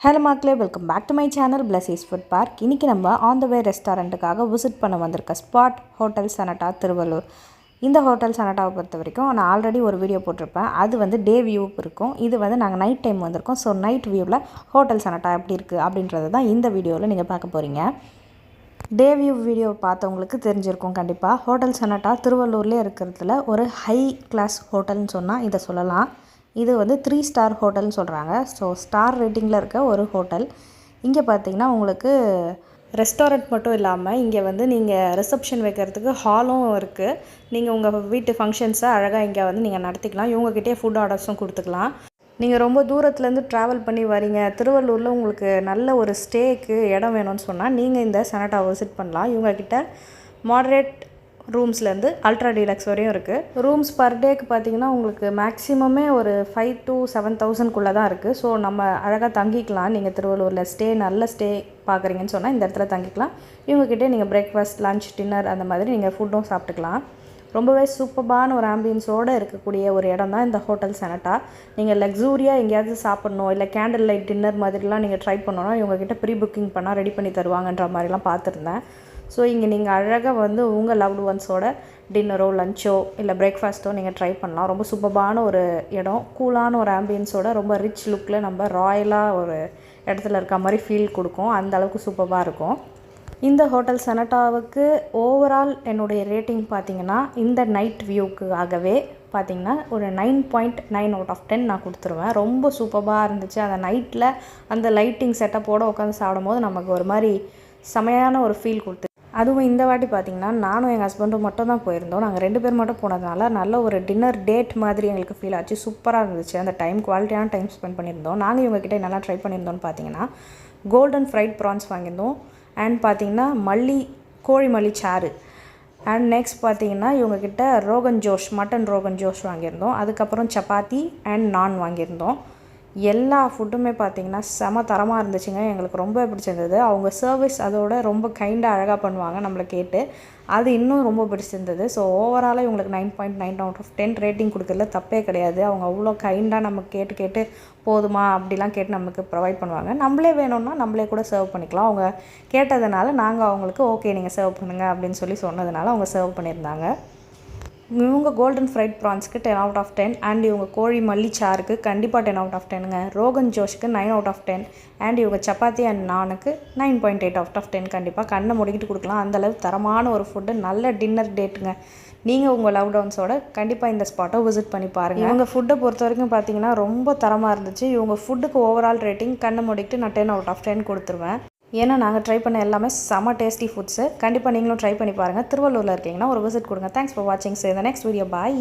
Hello மக்களே, welcome back to my channel பிளஸீஸ் food park. இன்றைக்கி நம்ம ஆன் த வே ரெஸ்டாரண்ட்டுக்காக விசிட் பண்ண வந்திருக்க ஸ்பாட் ஹோட்டல் சனட்டா திருவள்ளூர். இந்த ஹோட்டல் சனட்டாவை பொறுத்த வரைக்கும் நான் ஆல்ரெடி ஒரு வீடியோ போட்டிருப்பேன். அது வந்து டே வியூ இருக்கும். இது வந்து நாங்கள் நைட் டைம் வந்திருக்கோம். ஸோ நைட் வியூவில் ஹோட்டல் சனட்டா எப்படி இருக்குது அப்படின்றது தான் இந்த வீடியோவில் நீங்கள் பார்க்க போகிறீங்க. டே வியூ வீடியோ பார்த்தவங்களுக்கு தெரிஞ்சிருக்கும் கண்டிப்பாக. ஹோட்டல் சனட்டா திருவள்ளூர்லேயே இருக்கிறதுல ஒரு ஹை கிளாஸ் ஹோட்டல்னு சொன்னால் இதை சொல்லலாம். இது வந்து 3 ஸ்டார் ஹோட்டல்னு சொல்கிறாங்க. ஸோ ஸ்டார் ரேட்டிங்கில் இருக்க ஒரு ஹோட்டல். இங்கே பார்த்தீங்கன்னா உங்களுக்கு ரெஸ்டாரண்ட் மட்டும் இல்லாமல் இங்கே வந்து நீங்கள் ரிசப்ஷன் வைக்கிறதுக்கு ஹாலும் இருக்குது. நீங்கள் உங்கள் வீட்டு ஃபங்க்ஷன்ஸை அழகாக இங்கே வந்து நீங்கள் நடத்திக்கலாம். இவங்ககிட்டே ஃபுட் ஆர்டர்ஸும் கொடுத்துக்கலாம். நீங்கள் ரொம்ப தூரத்துலேருந்து ட்ராவல் பண்ணி வரீங்க, திருவள்ளூரில் உங்களுக்கு நல்ல ஒரு ஸ்டேக்கு இடம் வேணும்னு சொன்னால் நீங்கள் இந்த சனட்டா விசிட் பண்ணலாம். இவங்கக்கிட்ட மாடரேட் ரூம்ஸ்லேருந்து அல்ட்ரா டீலக்ஸ் வரையும் இருக்குது. ரூம்ஸ் பர் டேக்கு பார்த்திங்கன்னா உங்களுக்கு மேக்ஸிமமே ஒரு 5,000 to 7,000 தான் இருக்குது. ஸோ நம்ம அழகாக தங்கிக்கலாம். நீங்கள் திருவள்ளூரில் நல்ல ஸ்டே பார்க்குறீங்கன்னு சொன்னால் இந்த இடத்துல தங்கிக்கலாம். இவங்ககிட்டே நீங்கள் பிரேக்ஃபாஸ்ட், லன்ச், டின்னர் அந்த மாதிரி நீங்கள் ஃபுட்டும் சாப்பிட்டுக்கலாம். ரொம்பவே சூப்பரான ஒரு ஆம்பியன்ஸோடு இருக்கக்கூடிய ஒரு இடம் தான் இந்த ஹோட்டல் சனட்டா. நீங்கள் லக்ஸூரியாக எங்கேயாவது சாப்பிட்ணும், இல்லை கேண்டில் லைட் டின்னர் மாதிரிலாம் நீங்கள் ட்ரை பண்ணணும்னா இவங்ககிட்ட ப்ரீ புக்கிங் பண்ணால் ரெடி பண்ணி தருவாங்கன்ற மாதிரிலாம் பார்த்துருந்தேன். ஸோ இங்கே நீங்கள் அழகாக வந்து உங்கள் லவ்டு ஒன்ஸோட டின்னரோ, லஞ்சோ, இல்லை பிரேக்ஃபாஸ்ட்டோ நீங்கள் ட்ரை பண்ணலாம். ரொம்ப சூப்பரான ஒரு இடம், கூலான ஒரு ஆம்பியன்ஸோட ரொம்ப ரிச் லுக்கில் நம்ம ராயலாக ஒரு இடத்துல இருக்க மாதிரி ஃபீல் கொடுக்கும். அந்த அளவுக்கு சூப்பராக இருக்கும். இந்த ஹோட்டல் சனட்டாவுக்கு ஓவரால் என்னுடைய ரேட்டிங் பார்த்திங்கன்னா இந்த நைட் வியூக்காகவே பார்த்திங்கன்னா ஒரு 9.9 out of 10 நான் கொடுத்துருவேன். ரொம்ப சூப்பராக இருந்துச்சு. அந்த நைட்டில் அந்த லைட்டிங் செட்டப்போடு உட்காந்து சாப்பிடும்போது நமக்கு ஒரு மாதிரி செமையான ஒரு ஃபீல் கொடுத்து. அதுவும் இந்த வாட்டி பார்த்திங்கன்னா நானும் எங்கள் ஹஸ்பண்டும் மட்டும் தான் போயிருந்தோம். நாங்கள் 2 பேர் மட்டும் போனதுனால நல்ல ஒரு டின்னர் டேட் மாதிரி எங்களுக்கு ஃபீல் ஆச்சு. சூப்பராக இருந்துச்சு. அந்த டைம் குவாலிட்டியான டைம் ஸ்பெண்ட் பண்ணியிருந்தோம். நாங்கள் இவங்ககிட்ட நல்லா ட்ரை பண்ணியிருந்தோம்னு பார்த்தீங்கன்னா கோல்டன் ஃப்ரைட் ப்ரான்ஸ் வாங்கியிருந்தோம். அண்ட் பார்த்திங்கன்னா கோழி மல்லி சாறு. அண்ட் நெக்ஸ்ட் பார்த்திங்கன்னா இவங்கக்கிட்ட ரோகன் ஜோஷ், மட்டன் ரோகன் ஜோஷ் வாங்கியிருந்தோம். அதுக்கப்புறம் சப்பாத்தி அண்ட் நான் வாங்கியிருந்தோம். எல்லா ஃபுட்டுமே பார்த்திங்கன்னா செம தரமாக இருந்துச்சுங்க. எங்களுக்கு ரொம்ப பிடிச்சிருந்தது. அவங்க சர்வீஸ் அதோட ரொம்ப கைண்டாக அழகாக பண்ணுவாங்க நம்மளை கேட்டு. அது இன்னும் ரொம்ப பிடிச்சிருந்தது. ஸோ ஓவராலாக இவங்களுக்கு 9.9 out of 10 ரேட்டிங் கொடுக்கறதுல தப்பே கிடையாது. அவங்க அவ்வளோ கைண்டாக நம்ம கேட்டு போதுமா அப்படிலாம் கேட்டு நமக்கு ப்ரொவைட் பண்ணுவாங்க. நம்மளே வேணும்னா நம்மளே கூட சர்வ் பண்ணிக்கலாம். அவங்க கேட்டதுனால நாங்கள் அவங்களுக்கு ஓகே நீங்கள் சர்வ் பண்ணுங்கள் அப்படின்னு சொன்னதுனால அவங்க சர்வ் பண்ணியிருந்தாங்க. இவங்க கோல்டன் ஃப்ரைட் ப்ரான்ஸ்க்கு 10 out of 10 அண்ட் இவங்க கோழி மல்லி சாருக்கு கண்டிப்பாக 10 out of 10ங்க. ரோகன் ஜோஷ்க்கு 9 out of 10 அண்ட் இவங்க சப்பாத்தி அண்ட் நானுக்கு 9.8 out of 10. கண்டிப்பாக கண்ணை முடிக்கிட்டு கொடுக்கலாம். அந்தளவு தரமான ஒரு ஃபுட்டு, நல்ல டின்னர் டேட்டுங்க. நீங்கள் உங்கள் லவ்டவுன்ஸோட கண்டிப்பாக இந்த ஸ்பாட்டை விசிட் பண்ணி பாருங்கள். இவங்க ஃபுட்டை பொறுத்த வரைக்கும் பார்த்தீங்கன்னா ரொம்ப தரமாக இருந்துச்சு. இவங்க ஃபுட்டுக்கு ஓவரால் ரேட்டிங் கண்ணை முடிக்கிட்டு நான் 10 out of 10 கொடுத்துருவேன். ஏன்னா நாங்கள் ட்ரை பண்ண எல்லாமே செம டேஸ்டி ஃபுட்ஸு. கண்டிப்பாக நீங்களும் ட்ரை பண்ணி பாருங்கள். திருவள்ளூரில் இருக்கீங்கன்னா ஒரு விசிட் கொடுங்க. தேங்க்ஸ் ஃபார் வாட்சிங். சே த நெக்ஸ்ட் வீடியோ. பாய்.